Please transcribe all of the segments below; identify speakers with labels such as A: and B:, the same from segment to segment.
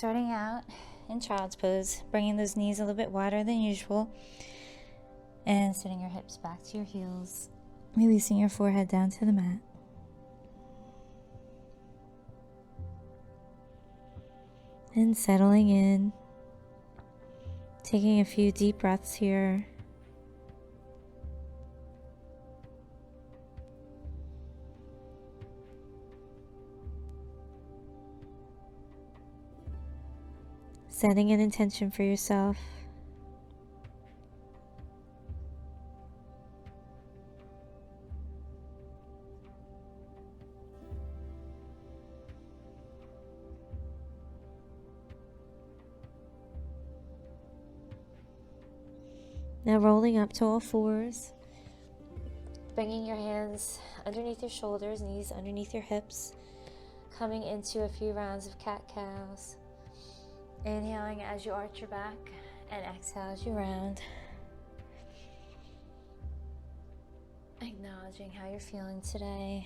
A: starting out in child's pose, bringing those knees a little bit wider than usual, and sending your hips back to your heels, releasing your forehead down to the mat. And settling in, taking a few deep breaths here. Setting an intention for yourself. Now rolling up to all fours, bringing your hands underneath your shoulders, knees underneath your hips, coming into a few rounds of cat-cows. Inhaling as you arch your back and exhale as you round. Acknowledging how you're feeling today.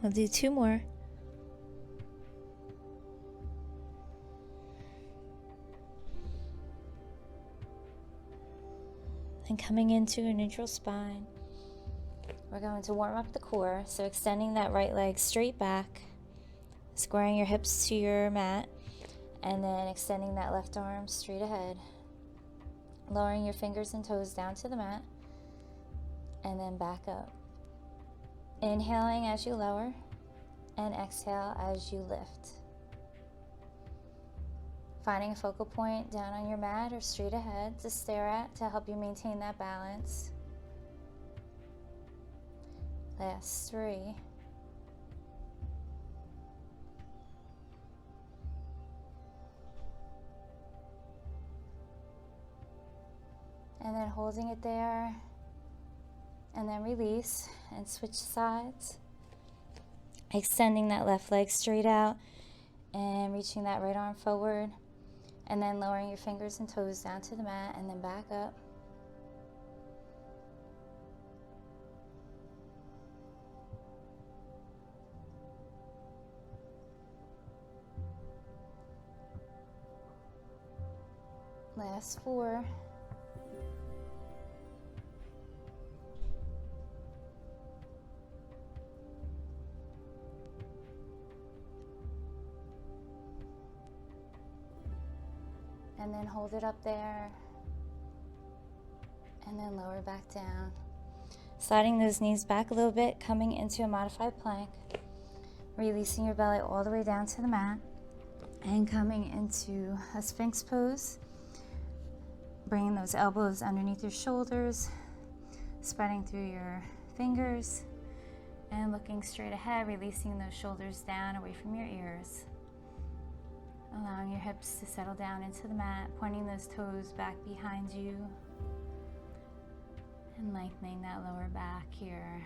A: I'll do 2 more. And coming into a neutral spine, we're going to warm up the core. So extending that right leg straight back, squaring your hips to your mat, and then extending that left arm straight ahead. Lowering your fingers and toes down to the mat, and then back up. Inhaling as you lower, and exhale as you lift. Finding a focal point down on your mat or straight ahead to stare at to help you maintain that balance. Last 3. And then holding it there. And then release and switch sides. Extending that left leg straight out and reaching that right arm forward. And then lowering your fingers and toes down to the mat and then back up. Last 4. And then hold it up there, and then lower back down. Sliding those knees back a little bit, coming into a modified plank, releasing your belly all the way down to the mat, and coming into a Sphinx pose, bringing those elbows underneath your shoulders, spreading through your fingers, and looking straight ahead, releasing those shoulders down away from your ears. Allowing your hips to settle down into the mat, pointing those toes back behind you, and lengthening that lower back here.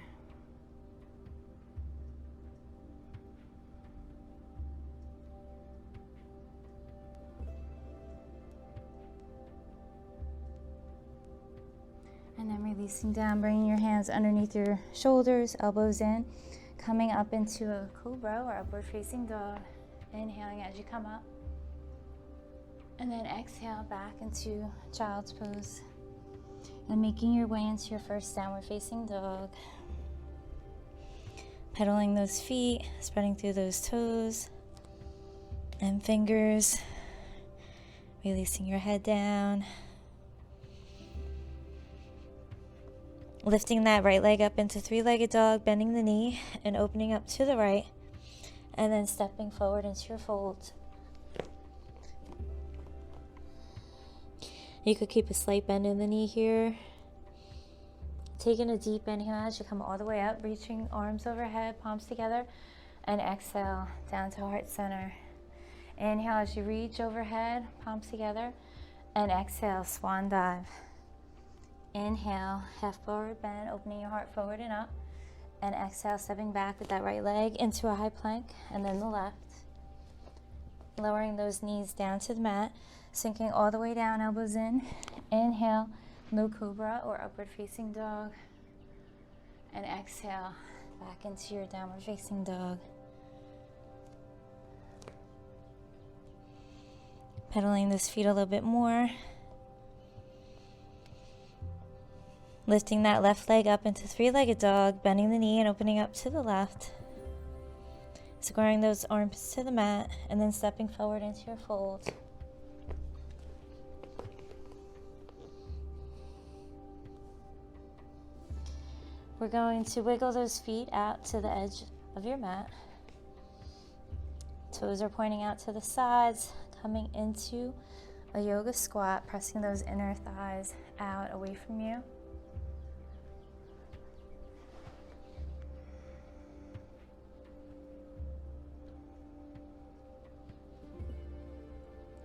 A: And then releasing down, bringing your hands underneath your shoulders, elbows in, coming up into a cobra or upward facing dog. Inhaling as you come up. And then exhale back into child's pose. And making your way into your first downward facing dog. Pedaling those feet, spreading through those toes and fingers. Releasing your head down. Lifting that right leg up into 3-legged dog, bending the knee and opening up to the right. And then stepping forward into your fold. You could keep a slight bend in the knee here. Taking a deep inhale as you come all the way up, reaching arms overhead, palms together, and exhale down to heart center. Inhale as you reach overhead, palms together, and exhale, swan dive. Inhale, half forward bend, opening your heart forward and up. And exhale, stepping back with that right leg into a high plank, and then the left. Lowering those knees down to the mat, sinking all the way down, elbows in. Inhale, low cobra or upward facing dog. And exhale, back into your downward facing dog. Pedaling those feet a little bit more. Lifting that left leg up into three-legged dog, bending the knee and opening up to the left. Squaring those arms to the mat and then stepping forward into your fold. We're going to wiggle those feet out to the edge of your mat. Toes are pointing out to the sides, coming into a yoga squat, pressing those inner thighs out away from you.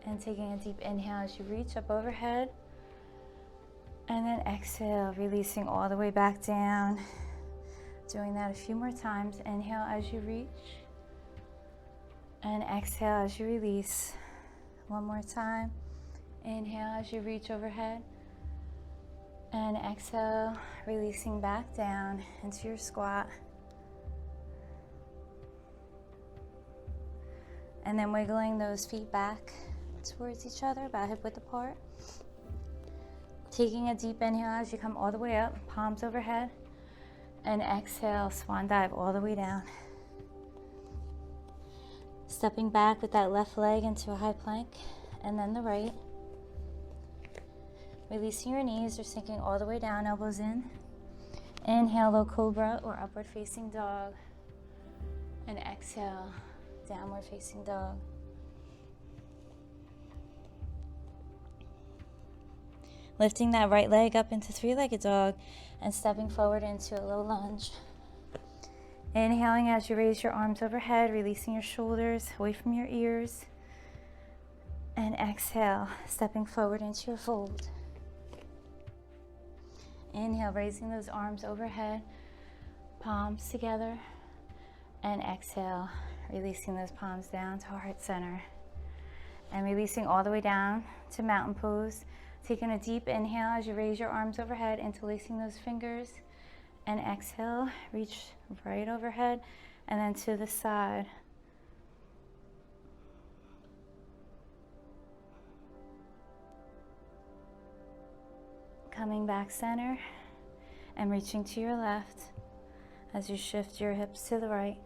A: And taking a deep inhale as you reach up overhead. And then exhale, releasing all the way back down. Doing that a few more times. Inhale as you reach. And exhale as you release. One more time. Inhale as you reach overhead. And exhale, releasing back down into your squat. And then wiggling those feet back towards each other, about hip width apart. Taking a deep inhale as you come all the way up, palms overhead. And exhale, swan dive all the way down. Stepping back with that left leg into a high plank, and then the right. Releasing your knees or sinking all the way down, elbows in. Inhale, low cobra or upward facing dog. And exhale, downward facing dog. Lifting that right leg up into three-legged dog and stepping forward into a low lunge. Inhaling as you raise your arms overhead, releasing your shoulders away from your ears. And exhale, stepping forward into your fold. Inhale, raising those arms overhead, palms together. And exhale, releasing those palms down to heart center. And releasing all the way down to mountain pose. Taking a deep inhale as you raise your arms overhead, interlacing those fingers. And exhale, reach right overhead and then to the side. Coming back center and reaching to your left as you shift your hips to the right.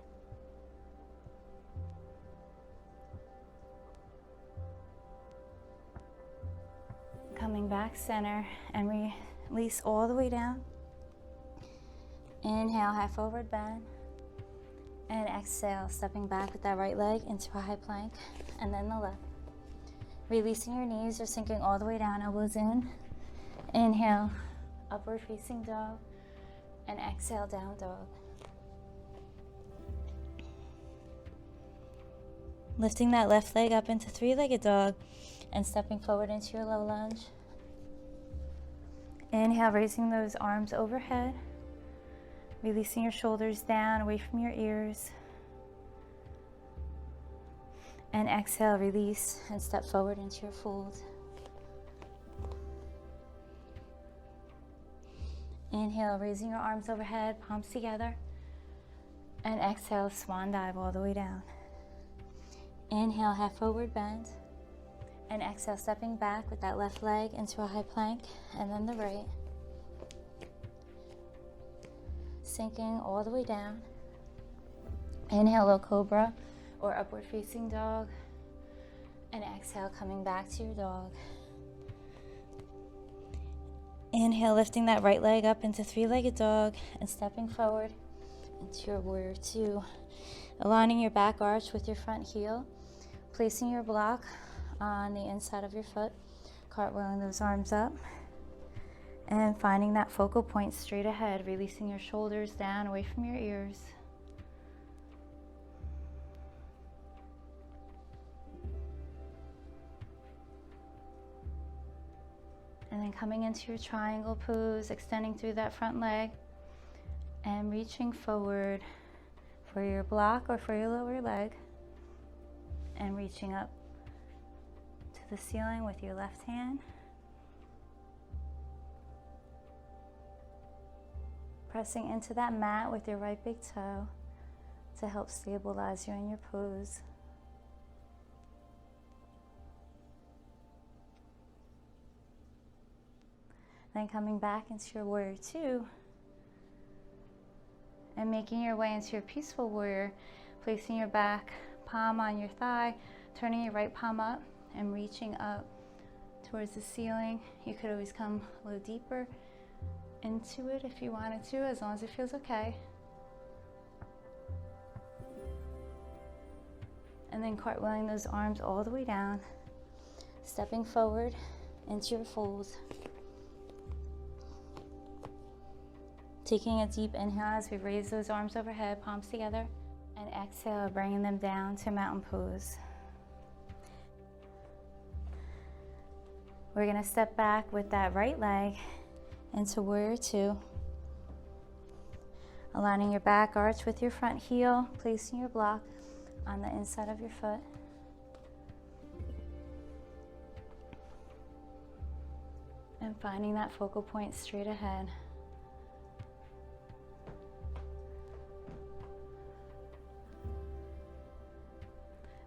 A: Coming back center and release all the way down. Inhale, half forward bend. And exhale, stepping back with that right leg into a high plank. And then the left. Releasing your knees or sinking all the way down, elbows in. Inhale, upward facing dog. And exhale, down dog. Lifting that left leg up into three-legged dog. And stepping forward into your low lunge. Inhale, raising those arms overhead. Releasing your shoulders down, away from your ears. And exhale, release, and step forward into your fold. Inhale, raising your arms overhead, palms together. And exhale, swan dive all the way down. Inhale, half forward bend. And exhale, stepping back with that left leg into a high plank, and then the right. Sinking all the way down. Inhale, low cobra or upward facing dog. And exhale, coming back to your dog. Inhale, lifting that right leg up into three-legged dog and stepping forward into your warrior two. Aligning your back arch with your front heel. Placing your block on the inside of your foot, cartwheeling those arms up, and finding that focal point straight ahead, releasing your shoulders down away from your ears. And then coming into your triangle pose, extending through that front leg, And reaching forward for your block or for your lower leg, and reaching up to the ceiling with your left hand. Pressing into that mat with your right big toe to help stabilize you in your pose. Then coming back into your warrior two and making your way into your peaceful warrior, placing your back palm on your thigh, turning your right palm up and reaching up towards the ceiling. You could always come a little deeper into it if you wanted to, as long as it feels okay. And then cartwheeling those arms all the way down, stepping forward into your folds. Taking a deep inhale as we raise those arms overhead, palms together, and exhale, bringing them down to mountain pose. We're gonna step back with that right leg into warrior two. Aligning your back arch with your front heel, placing your block on the inside of your foot. And finding that focal point straight ahead.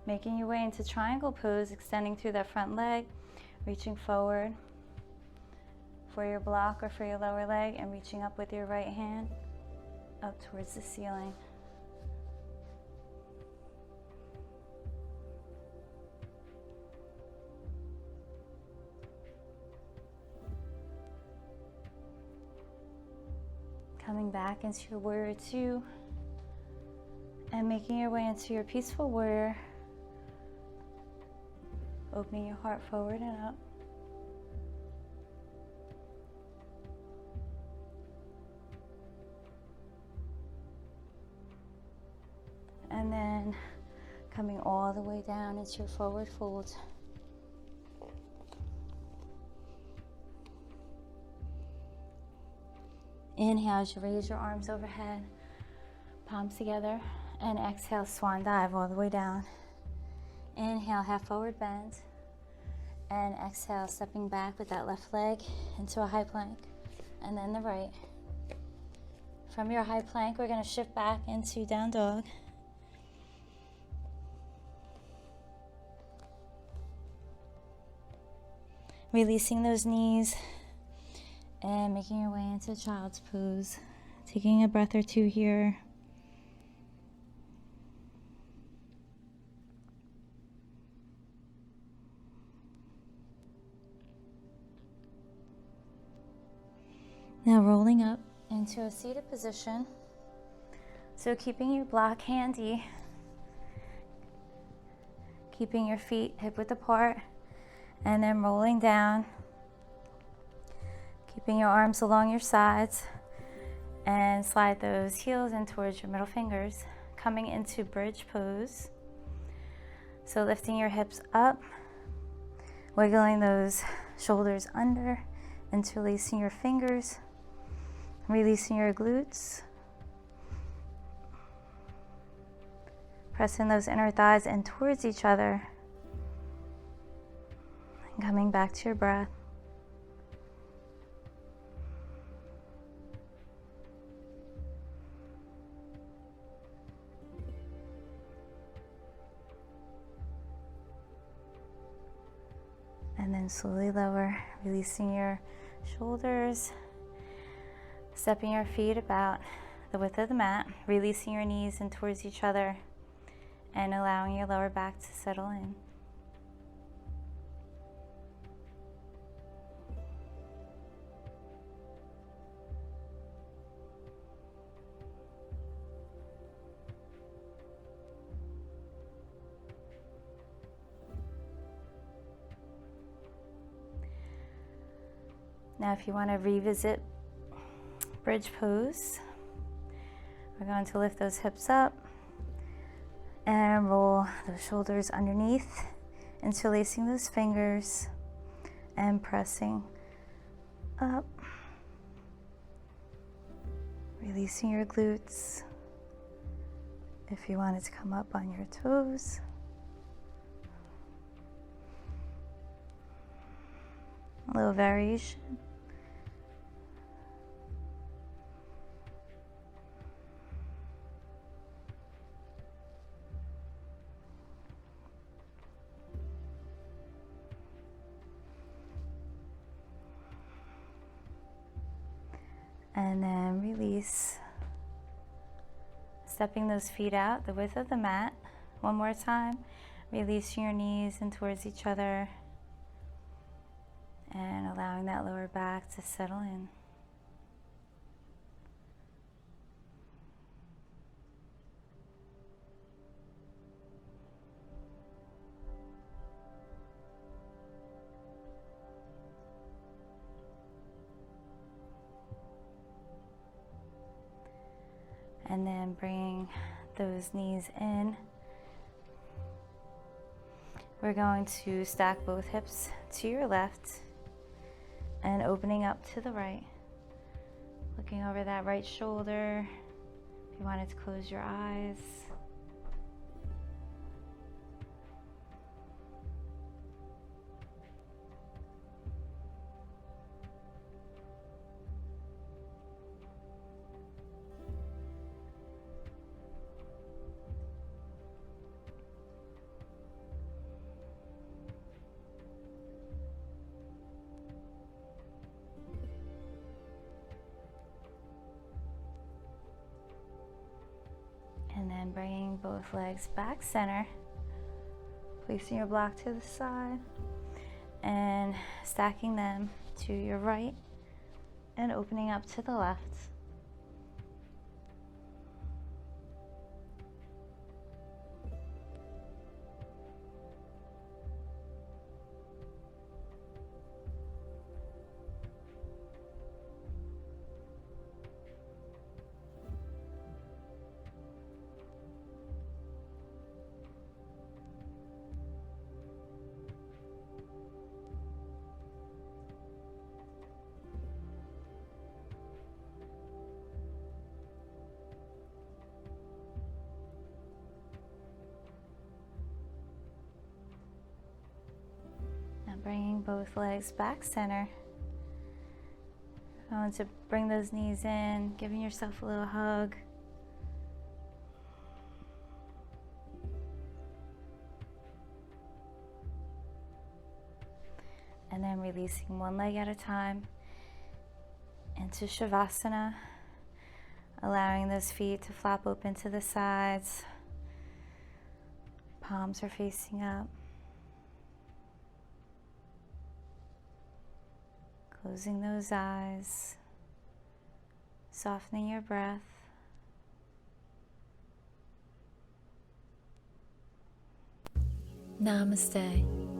A: Making your way into triangle pose, extending through that front leg, reaching forward for your block or for your lower leg, and reaching up with your right hand up towards the ceiling. Coming back into your warrior two and making your way into your peaceful warrior, opening your heart forward and up. And then coming all the way down into your forward fold. Inhale as you raise your arms overhead, palms together, and exhale, swan dive all the way down. Inhale, half forward bend, and exhale, stepping back with that left leg into a high plank, and then the right. From your high plank, we're going to shift back into down dog. Releasing those knees and making your way into child's pose. Taking a breath or two here. Now rolling up into a seated position. So keeping your block handy, keeping your feet hip width apart, and then rolling down, keeping your arms along your sides, and slide those heels in towards your middle fingers, coming into bridge pose. So lifting your hips up, wiggling those shoulders under, interlacing your fingers, releasing your glutes, pressing those inner thighs in towards each other, and coming back to your breath. And then slowly lower, releasing your shoulders, stepping your feet about the width of the mat, releasing your knees in towards each other, and allowing your lower back to settle in. Now, if you want to revisit bridge pose, we're going to lift those hips up and roll those shoulders underneath, interlacing those fingers and pressing up, Releasing your glutes. If you wanted to come up on your toes. A little variation. And then release. Stepping those feet out the width of the mat. One more time. Releasing your knees in towards each other. And allowing that lower back to settle in. And then bring those knees in. We're going to stack both hips to your left and opening up to the right. Looking over that right shoulder. If you wanted to close your eyes. And then bringing both legs back center, placing your block to the side and stacking them to your right and opening up to the left. Bringing both legs back center. Going to bring those knees in, giving yourself a little hug. And then releasing one leg at a time into Shavasana, allowing those feet to flop open to the sides. Palms are facing up. Closing those eyes, softening your breath. Namaste.